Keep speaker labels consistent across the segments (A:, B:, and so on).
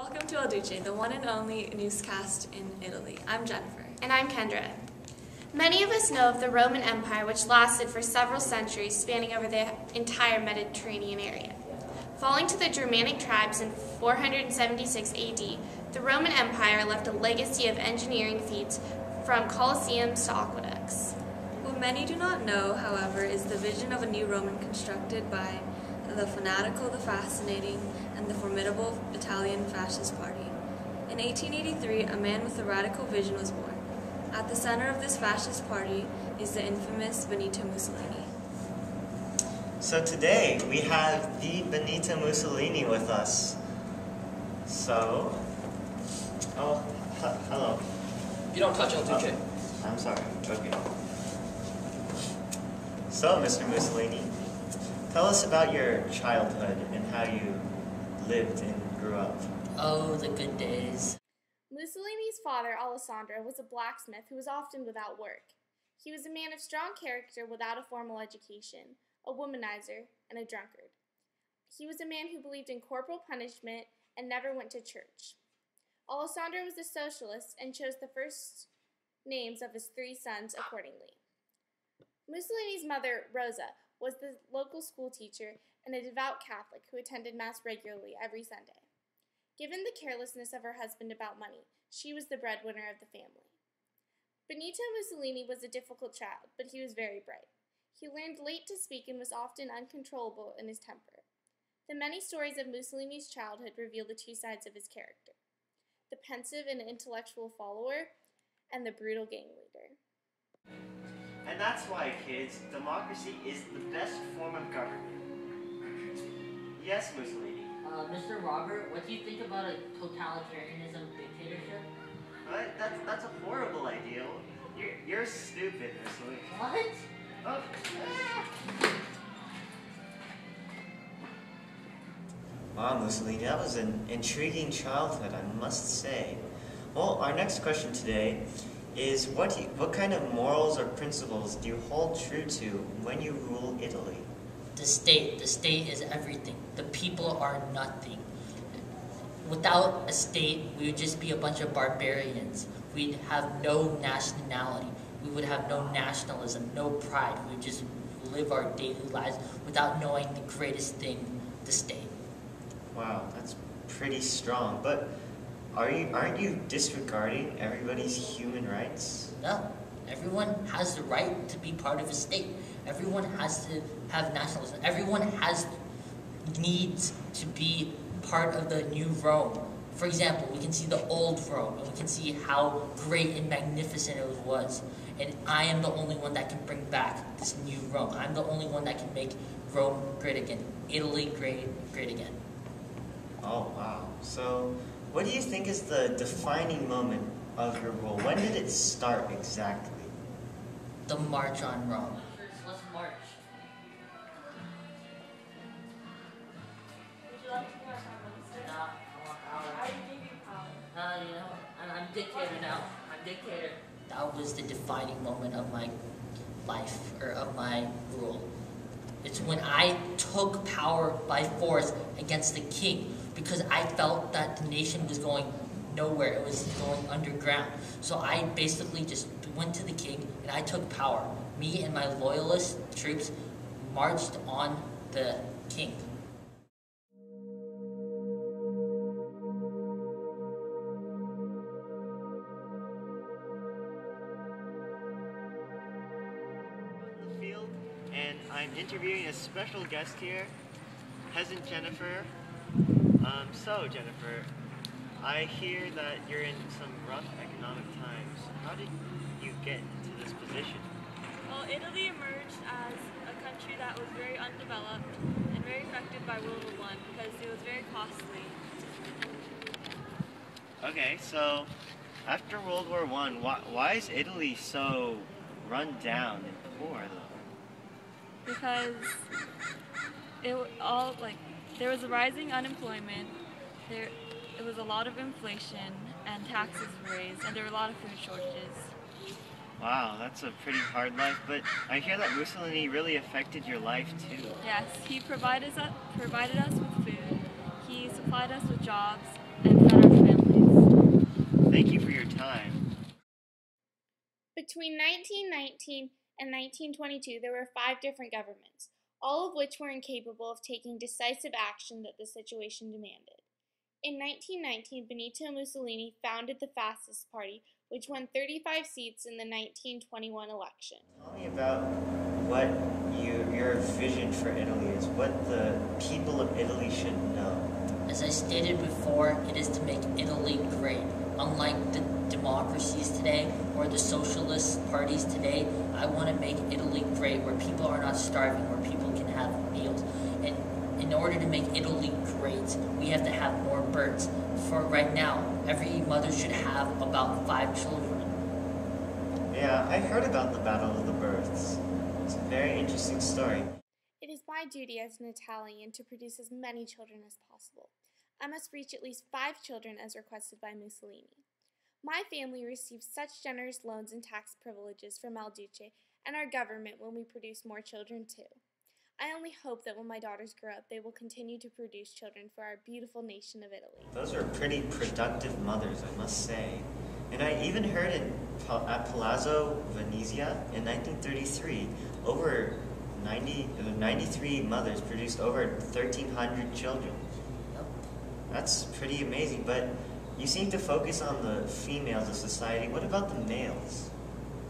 A: Welcome to Al Duce, the one and only newscast in Italy. I'm Jennifer.
B: And I'm Kendra. Many of us know of the Roman Empire, which lasted for several centuries, spanning over the entire Mediterranean area. Falling to the Germanic tribes in 476 AD, the Roman Empire left a legacy of engineering feats from colosseums to aqueducts.
A: What many do not know, however, is the vision of a new Roman constructed by the fanatical, the fascinating, and the formidable Italian fascist party. In 1883, a man with a radical vision was born. At the center of this fascist party is the infamous Benito Mussolini.
C: So today we have the Benito Mussolini with us. So, hello.
D: You don't touch El Duce.
C: I'm sorry. Okay. So, Mr. Mussolini, tell us about your childhood and how you lived and grew up.
E: Oh, the good days.
B: Mussolini's father, Alessandro, was a blacksmith who was often without work. He was a man of strong character without a formal education, a womanizer, and a drunkard. He was a man who believed in corporal punishment and never went to church. Alessandro was a socialist and chose the first names of his three sons accordingly. Mussolini's mother, Rosa, was the local school teacher and a devout Catholic who attended Mass regularly every Sunday. Given the carelessness of her husband about money, she was the breadwinner of the family. Benito Mussolini was a difficult child, but he was very bright. He learned late to speak and was often uncontrollable in his temper. The many stories of Mussolini's childhood reveal the two sides of his character: the pensive and intellectual follower, and the brutal gang leader.
C: And that's why, kids, democracy is the best form of government. Yes, Mussolini.
E: Mr. Robert, what do you think about a totalitarianism dictatorship?
C: That's a horrible idea. You're stupid, Mussolini.
E: What?
C: Oh. Wow, Mussolini, that was an intriguing childhood, I must say. Well, our next question today is what kind of morals or principles do you hold true to when you rule Italy?
E: The state is everything. The people are nothing. Without a state, we would just be a bunch of barbarians. We'd have no nationality. We would have no nationalism, no pride. We would just live our daily lives without knowing the greatest thing, the state.
C: Wow, that's pretty strong. But aren't you disregarding everybody's human rights?
E: No. Everyone has the right to be part of a state. Everyone has to have nationalism. Everyone needs to be part of the new Rome. For example, we can see the old Rome, and we can see how great and magnificent it was. And I am the only one that can bring back this new Rome. I'm the only one that can make Rome great again. Italy great again.
C: Oh, wow. So, what do you think is the defining moment of your rule? When did it start exactly?
E: The March on Rome. Let's march.
B: Would you like to hear our Prime Minister?
E: No, I want power.
B: I already gave you power.
E: I'm dictator now. I'm dictator. That was the defining moment of my life, or of my rule. It's when I took power by force against the king, because I felt that the nation was going nowhere. It was going underground. So I basically just went to the king and I took power. Me and my loyalist troops marched on the king.
C: The field, and I'm interviewing a special guest here, peasant Jennifer. So Jennifer, I hear that you're in some rough economic times. How did you get into this position?
A: Well, Italy emerged as a country that was very undeveloped and very affected by World War I because it was very costly.
C: Okay, so after World War I, why is Italy so run down and poor though?
A: Because there was a rising unemployment, it was a lot of inflation, and taxes were raised, and there were a lot of food shortages.
C: Wow, that's a pretty hard life, but I hear that Mussolini really affected your life too.
A: Yes, he provided us with food, he supplied us with jobs, and fed our families.
C: Thank you for your time.
B: Between 1919 and 1922, there were 5 different governments, all of which were incapable of taking decisive action that the situation demanded. In 1919, Benito Mussolini founded the Fascist Party, which won 35 seats in the 1921 election.
C: Tell me about what your vision for Italy is, what the people of Italy should know.
E: As I stated before, it is to make Italy great. Unlike the democracies today or the socialist parties today, I want to make Italy great, where people are not starving, where people can have meals. And in order to make Italy great, we have to have more births. For right now, every mother should have about 5 children.
C: Yeah, I heard about the Battle of the Births. It's a very interesting story.
B: It is my duty as an Italian to produce as many children as possible. I must reach at least 5 children as requested by Mussolini. My family receives such generous loans and tax privileges from El Duce and our government when we produce more children too. I only hope that when my daughters grow up, they will continue to produce children for our beautiful nation of Italy.
C: Those are pretty productive mothers, I must say. And I even heard at Palazzo Venezia in 1933, over 93 mothers produced over 1,300 children.
E: Yep.
C: That's pretty amazing, but you seem to focus on the females of society. What about the males?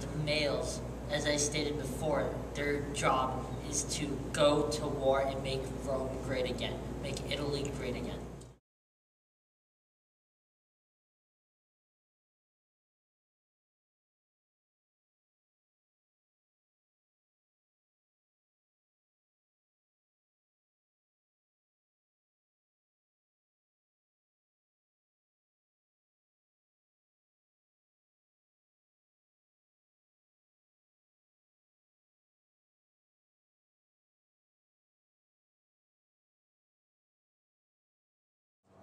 E: The males, as I stated before, their job is to go to war and make Rome great again, make Italy great again.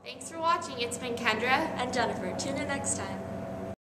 B: Thanks for watching. It's been Kendra
A: And Jennifer, tune in next time.